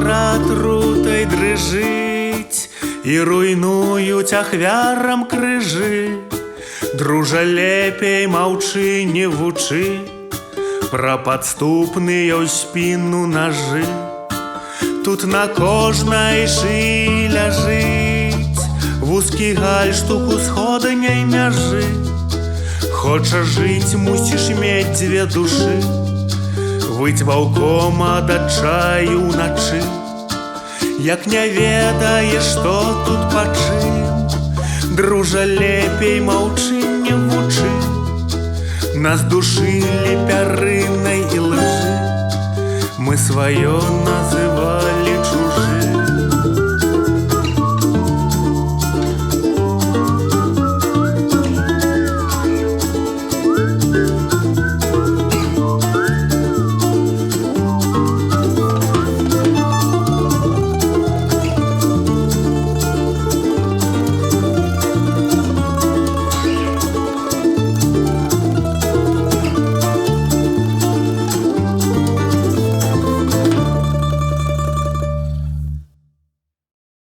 пад атрутай дрыжыць і руйнуюць ахвярам крыжы. Дружа, лепей маўчы, не вучы пра падступныя ў спіну нажы. Тут на кожнай шыі ляжыць вузкі гальштук усходняй мяжы. Хочаш жыць, мусіш мець дзве душы, выть ваўком ад адчаю ўначы. Як не ведаеш, што тут пачым, дружа, лепей маўчы, не вучы. Нас душылі пярынай і лжы, мы сваё называлі